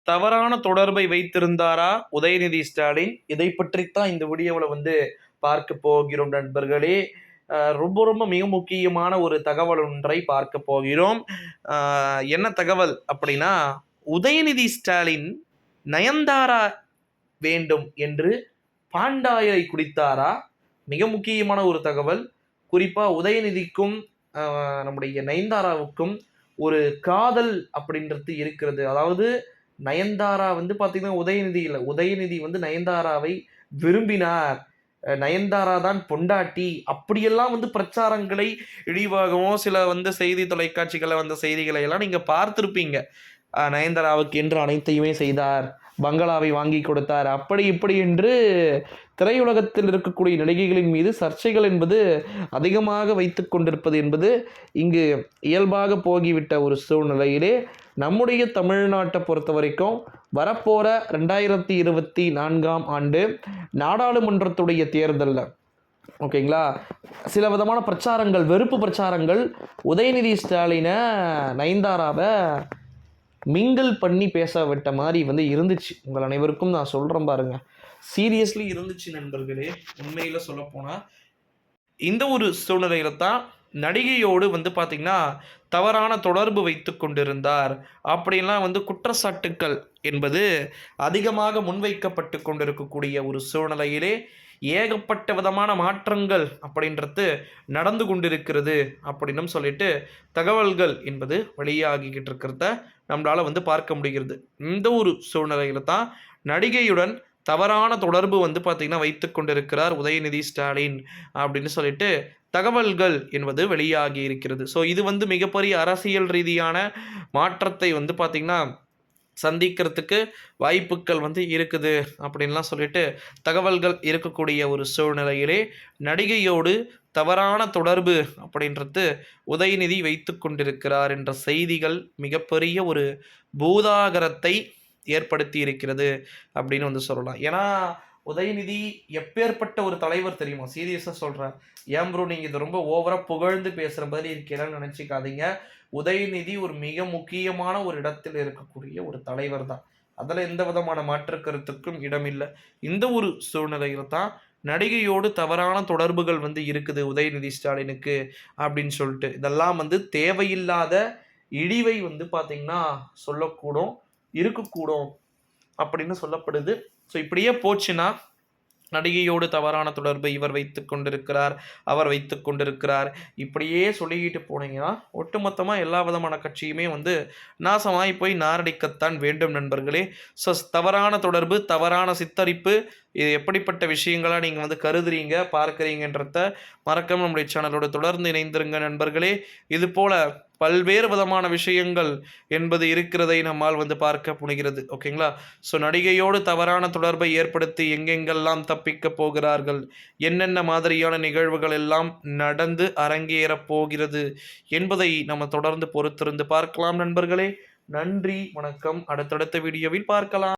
தவறான தொடர்பை வைத்திருந்தாரா உதயநிதி ஸ்டாலின்? இதை பற்றித்தான் இந்த வீடியோவில் பார்க்க போகிறோம் நண்பர்களே. ரொம்ப ரொம்ப மிக முக்கியமான ஒரு தகவல் ஒன்றை பார்க்க போகிறோம். என்ன தகவல் அப்படின்னா, உதயநிதி ஸ்டாலின் நயன்தாரா வேண்டும் என்று பாண்டாயை குடித்தாரா? மிக முக்கியமான ஒரு தகவல். குறிப்பாக உதயநிதிக்கும் நம்முடைய நயன்தாராவுக்கும் ஒரு காதல் அப்படின்றது இருக்கிறது. அதாவது நயன்தாரா பார்த்தீங்கன்னா உதயநிதி இல்லை, உதயநிதி நயன்தாராவை விரும்பினார், நயன்தாரா தான் பொண்டாட்டி அப்படியெல்லாம் பிரச்சாரங்களை இழிவாகவும் சில செய்தி தொலைக்காட்சிகளை வந்த செய்திகளை எல்லாம் நீங்கள் பார்த்துருப்பீங்க. நயன்தாராவுக்கு என்று அனைத்தையுமே செய்தார், பங்களாவை வாங்கி கொடுத்தார், அப்படி இப்படி என்று திரையுலகத்தில் இருக்கக்கூடிய நடிகைகளின் மீது சர்ச்சைகள் என்பது அதிகமாக வைத்து கொண்டிருப்பது என்பது இங்கு இயல்பாக போகிவிட்ட ஒரு சூழ்நிலையிலே நம்முடைய தமிழ்நாட்டை பொறுத்த வரைக்கும் வரப்போகிற 2024ஆம் ஆண்டு நாடாளுமன்றத்துடைய தேர்தலில் ஓகேங்களா, சில விதமான பிரச்சாரங்கள், வெறுப்பு பிரச்சாரங்கள் உதயநிதி ஸ்டாலினை நயன்தாராவை மிங்கிள் பண்ணி பேச விட்ட மாதிரி இருந்துச்சு. உங்கள் அனைவருக்கும் நான் சொல்கிறேன் பாருங்கள், சீரியஸ்லி இருந்துச்சு நண்பர்களே. உண்மையில் சொல்லப்போனால் இந்த ஒரு சூழ்நிலையில தான் நடிகையோடு பார்த்திங்கன்னா தவறான தொடர்பு வைத்து கொண்டிருந்தார் அப்படின்லாம் குற்றச்சாட்டுக்கள் என்பது அதிகமாக முன்வைக்கப்பட்டு கொண்டிருக்கக்கூடிய ஒரு சூழ்நிலையிலே ஏகப்பட்ட விதமான மாற்றங்கள் அப்படின்றது நடந்து கொண்டிருக்கிறது அப்படின்னு சொல்லிட்டு தகவல்கள் என்பது வெளியாகிக்கிட்டு இருக்கிறத நம்மளால் பார்க்க முடிகிறது. இந்த ஒரு சூழ்நிலையில தான் நடிகையுடன் தவறான தொடர்பு பார்த்திங்கன்னா வைத்து கொண்டிருக்கிறார் உதயநிதி ஸ்டாலின் அப்படின்னு சொல்லிட்டு தகவல்கள் என்பது வெளியாகி இருக்கிறது. ஸோ இது மிகப்பெரிய அரசியல் ரீதியான மாற்றத்தை பார்த்திங்கன்னா சந்திக்கிறதுக்கு வாய்ப்புகள் இருக்குது அப்படின்லாம் சொல்லிட்டு தகவல்கள் இருக்கக்கூடிய ஒரு சூழ்நிலையிலே நடிகையோடு தவறான தொடர்பு அப்படின்றது உதயநிதி வைத்து கொண்டிருக்கிறார் என்ற செய்திகள் மிகப்பெரிய ஒரு பூதாகரத்தை ஏற்படுத்தி இருக்கிறது அப்படின்னு சொல்லலாம். ஏன்னா உதயநிதி எப்பேற்பட்ட ஒரு தலைவர் தெரியுமா? சீரியஸாக சொல்கிறேன். ஏன் ப்ரோ நீங்கள் இது ரொம்ப ஓவராக புகழ்ந்து பேசுகிற மாதிரி இருக்கிறேன்னு நினச்சிக்காதீங்க. உதயநிதி ஒரு மிக முக்கியமான ஒரு இடத்தில் இருக்கக்கூடிய ஒரு தலைவர் தான், அதில் எந்த விதமான மாற்று கருத்துக்கும் இடமில்லை. இந்த ஒரு சூழ்நிலையில் தான் நடிகையோடு தவறான தொடர்புகள் இருக்குது உதயநிதி ஸ்டாலினுக்கு அப்படின்னு சொல்லிட்டு இதெல்லாம் தேவையில்லாத இழிவை பார்த்திங்கன்னா சொல்லக்கூடும், இருக்கக்கூடும் அப்படின்னு சொல்லப்படுது. ஸோ இப்படியே போச்சுன்னா நடிகையோடு தவறான தொடர்பு இவர் வைத்து கொண்டிருக்கிறார், அவர் வைத்து கொண்டிருக்கிறார், இப்படியே சொல்லிக்கிட்டு போனீங்கன்னா ஒட்டுமொத்தமாக எல்லா விதமான கட்சியுமே நாசமாகி போய் நாரடிக்கத்தான் வேண்டும் நண்பர்களே. ஸோ தவறான தொடர்பு, தவறான சித்தரிப்பு, இது எப்படிப்பட்ட விஷயங்களாக நீங்கள் கருதுறீங்க, பார்க்குறீங்கன்றத மறக்காம நம்முடைய சேனலோடு தொடர்ந்து இணைந்திருங்க நண்பர்களே. இது போல் பல்வேறு விதமான விஷயங்கள் என்பது இருக்கிறதை நம்மால் பார்க்க முடிகிறது. ஓகேங்களா? ஸோ நடிகையோடு தவறான தொடர்பை ஏற்படுத்தி எங்கெங்கெல்லாம் தப்பிக்க போகிறார்கள், என்னென்ன மாதிரியான நிகழ்வுகள் எல்லாம் நடந்து அரங்கேறப் போகிறது என்பதை நம்ம தொடர்ந்து பொறுத்திருந்து பார்க்கலாம் நண்பர்களே. நன்றி, வணக்கம். அடுத்தடுத்த வீடியோவில் பார்க்கலாம்.